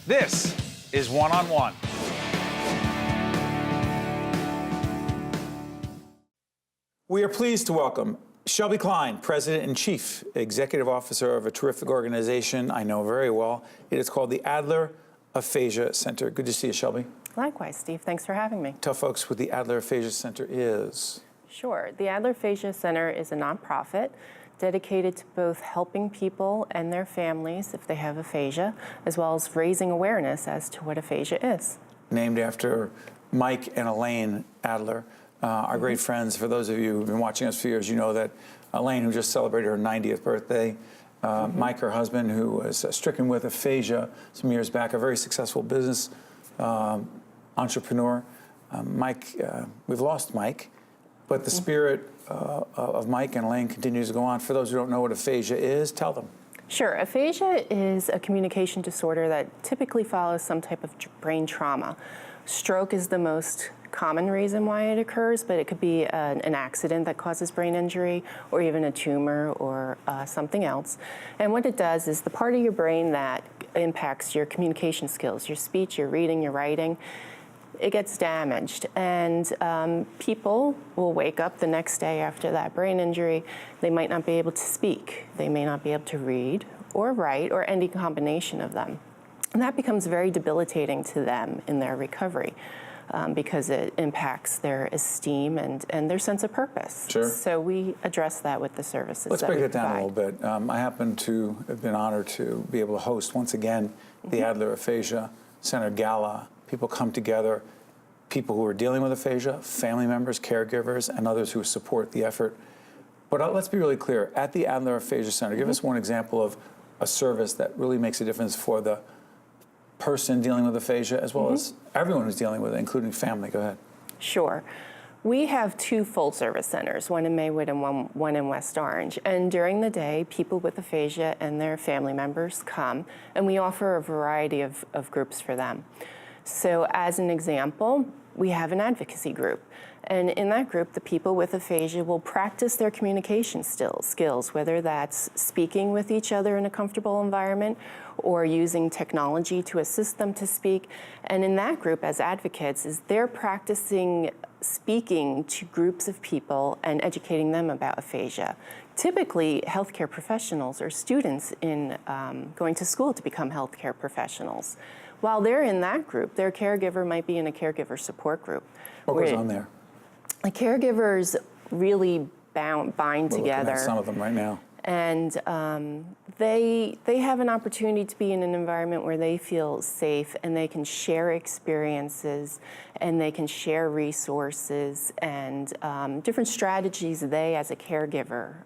This is One on One. We are pleased to welcome Shelby Klein, President and Chief Executive Officer of a terrific organization I know very well. It is called the Adler Aphasia Center. Good to see you, Shelby. Likewise, Steve. Thanks for having me. Tell folks what the Adler Aphasia Center is. Sure. The Adler Aphasia Center is a nonprofit dedicated to both helping people and their families if they have aphasia, as well as raising awareness as to what aphasia is. Named after Mike and Elaine Adler, our great friends. For those of you who've been watching us for years, you know that Elaine, who just celebrated her 90th birthday, Mike, her husband, who was stricken with aphasia some years back, a very successful business entrepreneur. Mike, we've lost Mike, but the spirit of Mike and Elaine continues to go on. For those who don't know what aphasia is, tell them. Sure. Aphasia is a communication disorder that typically follows some type of brain trauma. Stroke is the most common reason why it occurs, but it could be an accident that causes brain injury, or even a tumor or something else. And what it does is the part of your brain that impacts your communication skills, your speech, your reading, your writing, it gets damaged. And people will wake up the next day after that brain injury. They might not be able to speak. They may not be able to read or write or any combination of them. And that becomes very debilitating to them in their recovery. Because it impacts their esteem and their sense of purpose. Sure. So we address that with the services. Let's break it down a little bit. I happen to have been honored to be able to host once again the Adler Aphasia Center Gala. People come together, people who are dealing with aphasia, family members, caregivers, and others who support the effort. But let's be really clear. At the Adler Aphasia Center, give us one example of a service that really makes a difference for the person dealing with aphasia, as well as everyone who's dealing with it, including family. Go ahead. Sure. We have two full-service centers, one in Maywood and one in West Orange. And during the day, people with aphasia and their family members come, and we offer a variety of groups for them. So as an example, we have an advocacy group. And in that group, the people with aphasia will practice their communication skills, whether that's speaking with each other in a comfortable environment or using technology to assist them to speak. And in that group, as advocates, is they're practicing speaking to groups of people and educating them about aphasia. Typically, healthcare professionals or students in going to school to become healthcare professionals. While they're in that group, their caregiver might be in a caregiver support group. What goes on there? The caregivers really bind together. We're looking at some of them right now. And they have an opportunity to be in an environment where they feel safe and they can share experiences and they can share resources and different strategies they as a caregiver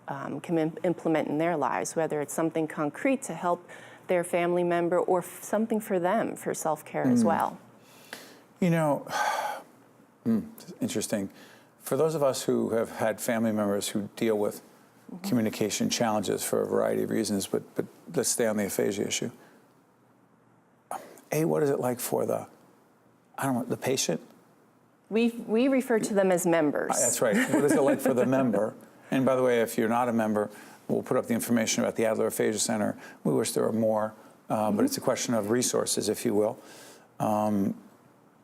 can implement in their lives, whether it's something concrete to help their family member or something for them for self-care as well. You know, interesting. For those of us who have had family members who deal with communication challenges for a variety of reasons, but let's stay on the aphasia issue. What is it like for the patient? We refer to them as members. That's right. What is it like for the member? And by the way, if you're not a member, we'll put up the information about the Adler Aphasia Center. We wish there were more, but it's a question of resources, if you will.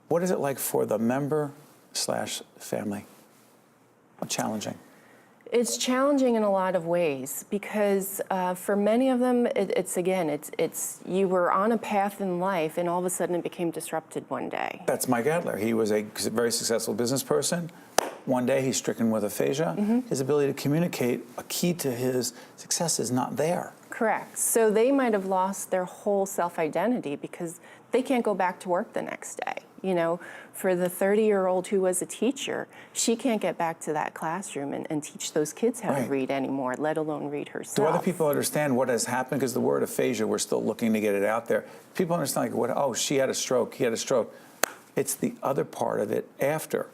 What is it like for the member/family? How challenging? It's challenging in a lot of ways because for many of them, it's you were on a path in life and all of a sudden it became disrupted one day. That's Mike Adler. He was a very successful business person. One day he's stricken with aphasia. His ability to communicate, a key to his success, is not there. Correct. So they might have lost their whole self-identity because they can't go back to work the next day. You know, for the 30-year-old who was a teacher, she can't get back to that classroom and teach those kids how to read anymore, let alone read herself. Do other people understand what has happened? Because the word aphasia, we're still looking to get it out there. People understand, like, oh, she had a stroke, he had a stroke. It's the other part of it after.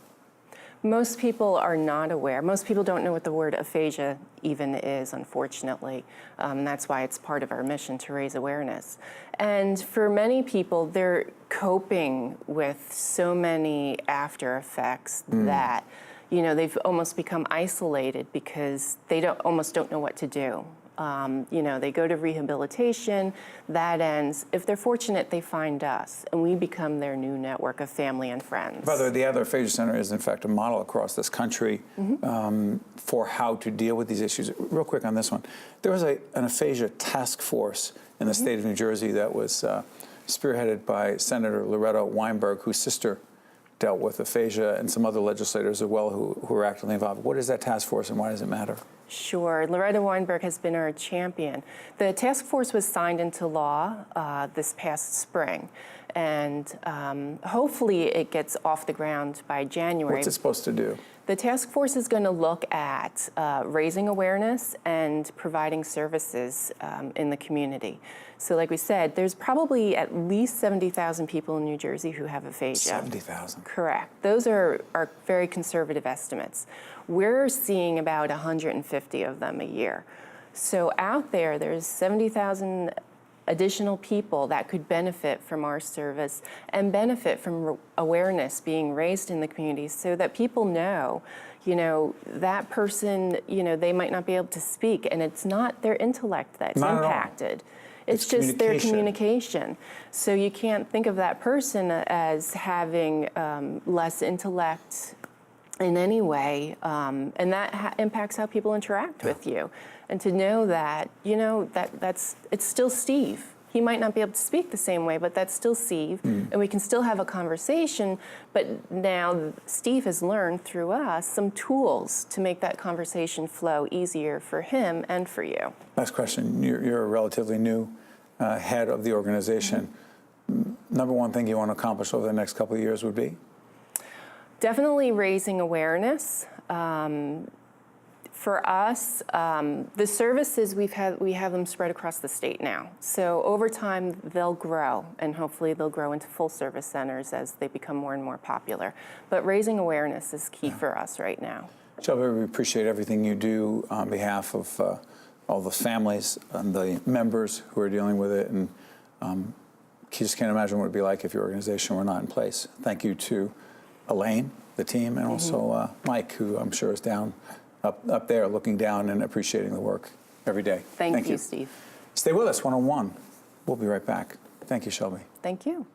Most people are not aware. Most people don't know what the word aphasia even is, unfortunately. That's why it's part of our mission to raise awareness. And for many people, they're coping with so many after effects that, you know, they've almost become isolated because they almost don't know what to do. They go to rehabilitation, that ends. If they're fortunate, they find us, and we become their new network of family and friends. By the way, the Adler Aphasia Center is, in fact, a model across this country for how to deal with these issues. Real quick on this one. There was an aphasia task force in the state of New Jersey that was spearheaded by Senator Loretta Weinberg, whose sister dealt with aphasia, and some other legislators as well who are actively involved. What is that task force and why does it matter? Sure. Loretta Weinberg has been our champion. The task force was signed into law this past spring, and hopefully it gets off the ground by January. What's it supposed to do? The task force is going to look at raising awareness and providing services in the community. So like we said, there's probably at least 70,000 people in New Jersey who have aphasia. 70,000. Correct. Those are very conservative estimates. We're seeing about 150 of them a year. So out there's 70,000 additional people that could benefit from our service and benefit from awareness being raised in the community so that people know, that person, they might not be able to speak, and it's not their intellect that's not impacted. It's just their communication. So you can't think of that person as having less intellect in any way, and that impacts how people interact with you. And to know that, it's still Steve. He might not be able to speak the same way, but that's still Steve, and we can still have a conversation, but now Steve has learned through us some tools to make that conversation flow easier for him and for you. Last question. You're a relatively new head of the organization. Number one thing you want to accomplish over the next couple of years would be? Definitely raising awareness. For us, the services we have them spread across the state now. So over time, they'll grow, and hopefully they'll grow into full-service centers as they become more and more popular. But raising awareness is key for us right now. Shelby, we appreciate everything you do on behalf of all the families and the members who are dealing with it, and you just can't imagine what it would be like if your organization were not in place. Thank you to Elaine, the team, and also Mike, who I'm sure is up there looking down and appreciating the work every day. Thank you, Steve. Stay with us, 101. We'll be right back. Thank you, Shelby. Thank you.